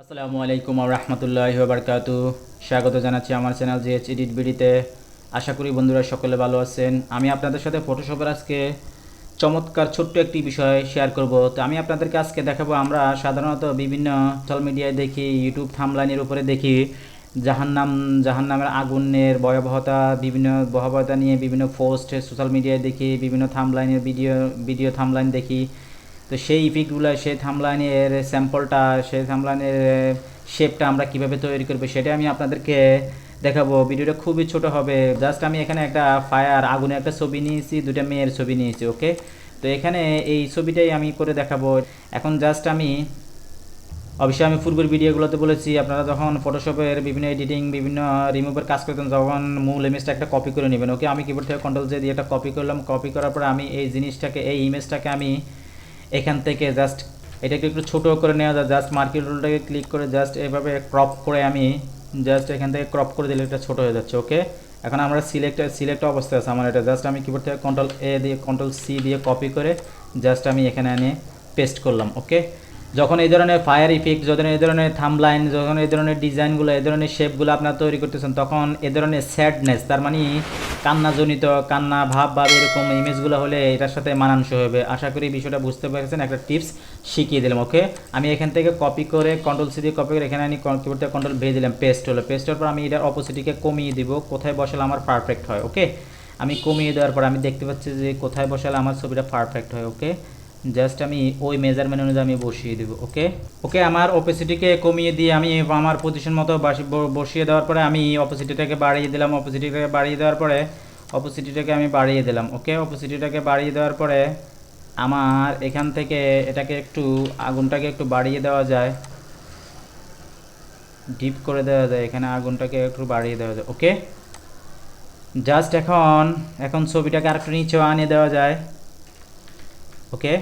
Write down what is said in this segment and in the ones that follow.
আসসালামু আলাইকুম ওয়া রাহমাতুল্লাহি ওয়া বারাকাতুহু। স্বাগত জানাচ্ছি আমার চ্যানেল জিএচ এডিট বিডিতে। আশা করি বন্ধুরা সকলে ভালো আছেন। আমি আপনাদের সাথে ফটোশপের আজকে চমৎকার ছোট্ট একটি বিষয় শেয়ার করব। তো আমি আপনাদেরকে আজকে দেখাবো, আমরা সাধারণত বিভিন্ন সোশ্যাল মিডিয়ায় দেখি, ইউটিউব থাম্বনেইলের উপরে দেখি জাহান্নামের আগুনের ভয়াবহতা, বিভিন্ন ভয়াবহতা নিয়ে বিভিন্ন পোস্ট সোশ্যাল মিডিয়ায় দেখি, বিভিন্ন থাম্বনেইলের ভিডিও থাম্বনেইল দেখি। তো সেই ইফেক্টগুলো, সেই থাম্বনেইলের স্যাম্পলটা, সেই থাম্বনেইলের শেপটা আমরা কিভাবে তৈরি করব সেটা আমি আপনাদেরকে দেখাবো। ভিডিওটা খুবই ছোট হবে। জাস্ট আমি এখানে একটা আগুনের একটা ছবি নিয়েছি, দুটা মেয়ের ছবি নিয়েছি। ওকে, তো এখানে এই ছবিটাই আমি করে দেখাবো। এখন জাস্ট আমি অবশ্যই আমি পূর্বের ভিডিওগুলোতে বলেছি, আপনারা যখন ফটোশপের বিভিন্ন এডিটিং, বিভিন্ন রিমুভের কাজ করতেন, তখন মূল ইমেজটা একটা কপি করে নেবেন। ওকে, আমি কিবোর্ড থেকে কন্ট্রোল জে দিয়ে একটা কপি করলাম। কপি করার পরে আমি এই জিনিসটাকে, এই ইমেজটাকে আমি এখান থেকে জাস্ট এটাকে একটু ছোটো করে নেওয়া যায়। জাস্ট মার্কিং টুলটাকে ক্লিক করে জাস্ট এভাবে ক্রপ করে আমি জাস্ট এখান থেকে ক্রপ করে দিলে এটা ছোটো হয়ে যাচ্ছে। ওকে, এখন আমরা সিলেক্ট অবস্থায় আছে আমার এটা। জাস্ট আমি কিবোর্ড থেকে কন্ট্রোল এ দিয়ে কন্ট্রোল সি দিয়ে কপি করে জাস্ট আমি এখানে এনে পেস্ট করলাম। ওকে, যখন এই ধরনের ফায়ার ইফেক্ট, যখন এই ধরনের থাম্বলাইন, যখন এই ধরনের ডিজাইনগুলো, এই ধরনের শেপগুলো আপনারা তৈরি করতেছেন, তখন এ ধরনের স্যাডনেস, তার মানে কান্নাজনিত, কান্না ভাব এরকম ইমেজগুলো হলে এটার সাথে মানানসই হবে। আশা করি বিষয়টা বুঝতে পেরেছেন, একটা টিপস শিখিয়ে দিলাম। ওকে, আমি এখান থেকে কপি করে কন্ট্রোল সি দিয়ে কপি করে এখানে আমি কিবোর্ড থেকে কন্ট্রোল ভে দিলাম, পেস্ট হলো। পেস্ট হওয়ার পর আমি এটার অপোজিটিকে কমিয়ে দিব, কোথায় বসালে আমার পারফেক্ট হয়। ওকে, আমি কমিয়ে দেওয়ার পর আমি দেখতে পাচ্ছি যে কোথায় বসালে আমার ছবিটা পারফেক্ট হয়। ওকে, জাস্ট আমি ওই মেজারমেন্ট অনুযায়ী আমি বসিয়ে দেবো। ওকে ওকে, আমার অপোসিটিকে কমিয়ে দিয়ে আমি আমার পজিশন মতো বসিয়ে দেওয়ার পরে আমি অপোসিটিটাকে বাড়িয়ে দিলাম। অপোসিটিটাকে বাড়িয়ে দেওয়ার পরে অপোসিটিটাকে আমি বাড়িয়ে দিলাম। ওকে, অপোসিটিটাকে বাড়িয়ে দেওয়ার পরে আমার এখান থেকে এটাকে একটু, আগুনটাকে একটু বাড়িয়ে দেওয়া যায়, ডিপ করে দেওয়া যায়, এখানে আগুনটাকে একটু বাড়িয়ে দেওয়া যায়। ওকে, জাস্ট এখন ছবিটাকে আরেকটু নিচেও আনিয়ে দেওয়া যায়। ওকে,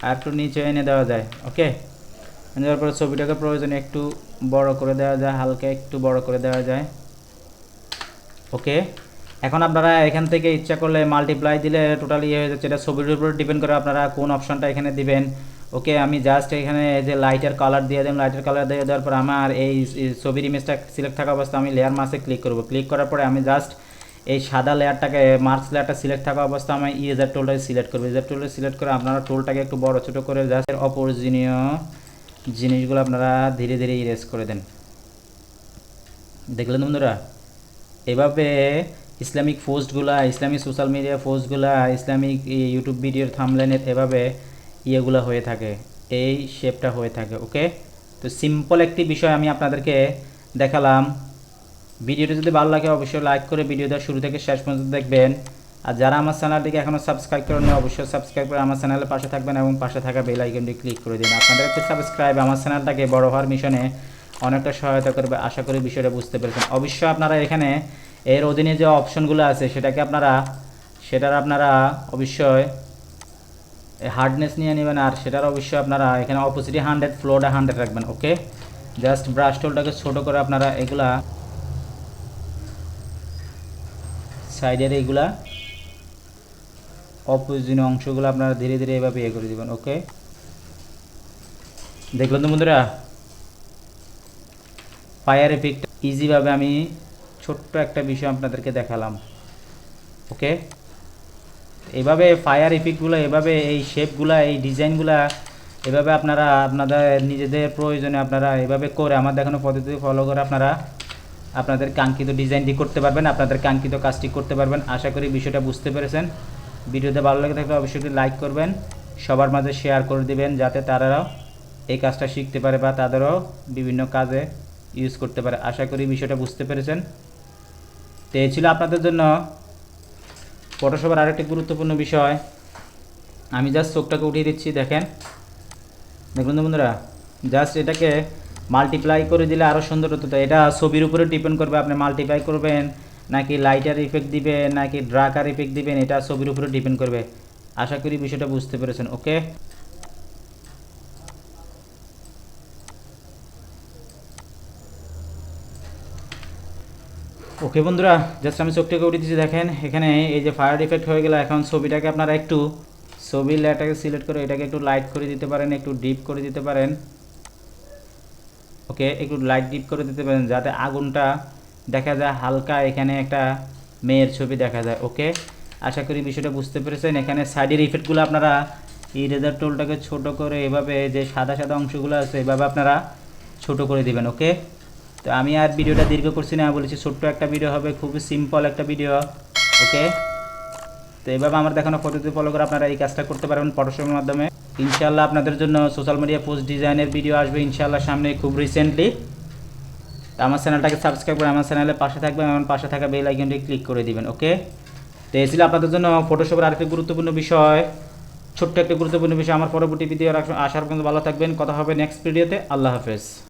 আর একটু নিচে এনে দেওয়া যায়। ওকে, দেওয়ার পরে ছবিটাকে প্রয়োজনে একটু বড় করে দেওয়া যায়, হালকা একটু বড় করে দেওয়া যায়। ওকে, এখন আপনারা এখান থেকে ইচ্ছা করলে মাল্টিপ্লাই দিলে টোটালি হয়ে যাচ্ছে। এটা ছবির উপর ডিপেন্ড করে আপনারা কোন অপশনটা এখানে দিবেন। ওকে, আমি জাস্ট এখানে যে লাইটের কালার দিয়ে দিলাম। লাইটের কালার দিয়ে দেওয়ার পর আমার এই ছবির ইমেজটা সিলেক্ট থাকা অবস্থা আমি লেয়ার মাসে ক্লিক করব। ক্লিক করার পরে আমি জাস্ট এই সাদা লেয়ারটাকে, মার্কস লেয়ারটা সিলেক্ট থাকা অবস্থা আমি ইরেজার টুলটাকে সিলেক্ট করবো। ইরেজার টুলটা সিলেক্ট করে আপনারা টুলটাকে একটু বড় ছোটো করে জাস্ট অপ্রয়োজনীয় জিনিসগুলো আপনারা ধীরে ধীরে ইরেজ করে দেন। দেখলেন বন্ধুরা, এভাবে ইসলামিক পোস্টগুলা, ইসলামিক সোশ্যাল মিডিয়া পোস্টগুলা, ইসলামিক ইউটিউব ভিডিওর থাম্বনেইলের এভাবে ইয়েগুলো হয়ে থাকে, এই শেপটা হয়ে থাকে। ওকে, তো সিম্পল একটি বিষয় আমি আপনাদেরকে দেখালাম। ভিডিওটি যদি ভালো লাগে অবশ্যই লাইক করে ভিডিওটা শুরু থেকে শেষ পর্যন্ত দেখবেন। আর যারা আমার চ্যানেলটিকে এখনও সাবস্ক্রাইব করেন অবশ্যই সাবস্ক্রাইব করে আমার চ্যানেলের পাশে থাকবেন এবং পাশে থাকা বেল আইকনটি ক্লিক করে দিন। আপনাদের একটি সাবস্ক্রাইব আমার চ্যানেলটাকে বড় হওয়ার মিশনে অনেকটা সহায়তা করবে। আশা করি বিষয়টা বুঝতে পেরেছেন। অবশ্যই আপনারা এখানে এর অধীনে যে অপশনগুলো আছে সেটার আপনারা অবশ্যই হার্ডনেস নিয়ে নেবেন, আর সেটার অবশ্যই আপনারা এখানে অপোজিটে 100, ফ্লোটা 100 রাখবেন। ওকে, জাস্ট ব্রাশ টুলটাকে ছোটো করে আপনারা এগুলা সাইডের এইগুলা অপ্রয়োজনীয় অংশগুলো আপনারা ধীরে ধীরে এভাবে ইয়ে করে দেবেন। ওকে, দেখলেন তো বন্ধুরা, ফায়ার এফেক্ট ইজিভাবে আমি ছোট্ট একটা বিষয় আপনাদেরকে দেখালাম। ওকে, এভাবে ফায়ার ইফেক্টগুলো, এভাবে এই শেপগুলা, এই ডিজাইনগুলা এভাবে আপনারা আপনাদের নিজেদের প্রয়োজনে আপনারা এভাবে করে আমার দেখানো পদ্ধতি ফলো করে আপনারা আপনাদের কাঙ্ক্ষিত ডিজাইনটি করতে পারবেন, আপনাদের কাঙ্ক্ষিত কাজটি করতে পারবেন। আশা করি বিষয়টা বুঝতে পেরেছেন। ভিডিওতে ভালো লেগে থাকলে অবশ্যই লাইক করবেন, সবার মাঝে শেয়ার করে দিবেন, যাতে তারাও এই কাজটা শিখতে পারে বা তাদেরও বিভিন্ন কাজে ইউজ করতে পারে। আশা করি বিষয়টা বুঝতে পেরেছেন। তো এই ছিল আপনাদের জন্য ফটোশপের আরেকটি গুরুত্বপূর্ণ বিষয়। আমি জাস্ট চোখটাকে উঠিয়ে দিচ্ছি, দেখুন তো বন্ধুরা, জাস্ট এটাকে মাল্টিপ্লাই করে দিলে আরও সুন্দর হতো। তো এটা ছবির উপরে ডিপেন্ড করবে, আপনি মাল্টিপ্লাই করবেন নাকি লাইটার ইফেক্ট দিবেন নাকি ড্রাকার ইফেক্ট দিবেন, এটা ছবির উপরে ডিপেন্ড করবে। আশা করি বিষয়টা বুঝতে পেরেছেন। ওকে, ওকে বন্ধুরা, জাস্ট আমি চোখটাকে উঠিয়ে দিচ্ছি, দেখেন এখানে এই যে ফায়ার ইফেক্ট হয়ে গেল। এখন ছবিটাকে আপনারা একটু ছবির লেয়ারটাকে সিলেক্ট করে এটাকে একটু লাইট করে দিতে পারেন, একটু ডিপ করে দিতে পারেন। ওকে, একটু লাইট ডিপ করে দিতে পারেন যাতে আগুনটা দেখা যায় হালকা, এখানে একটা মেয়ের ছবি দেখা যায়। ওকে, আশা করি বিষয়টা বুঝতে পেরেছেন। এখানে সাইডের ইফেক্টগুলো আপনারা ইরেজার টুলটাকে ছোট করে এভাবে যে সাদা সাদা অংশগুলো আছে এভাবে আপনারা ছোট করে দিবেন। ওকে, তো আমি আর ভিডিওটা দীর্ঘ করছি না, বলেছি ছোট্ট একটা ভিডিও হবে, খুবই সিম্পল একটা ভিডিও। ওকে, তো এইভাবে আমার দেখানো পদ্ধতি ফলো করে আপনারা এই কাজটা করতে পারবেন ফটোশপের মাধ্যমে। ইনশাআল্লাহ আপনাদের জন্য সোশ্যাল মিডিয়া পোস্ট ডিজাইনের ভিডিও আসবে ইনশাআল্লাহ সামনে খুব রিসেন্টলি। আমার চ্যানেলটাকে সাবস্ক্রাইব করে আমার চ্যানেলের পাশে থাকবেন, আমার পাশে থাকা বেল আইকনটি ক্লিক করে দিবেন। ওকে, তো এই ছিল আপনাদের জন্য ফটোশপের আরেকটি গুরুত্বপূর্ণ বিষয়, ছোট্ট একটা গুরুত্বপূর্ণ বিষয়। আমার পরবর্তী ভিডিও আসার পর্যন্ত ভালো থাকবেন, কথা হবে নেক্সট ভিডিওতে। আল্লাহ হাফেজ।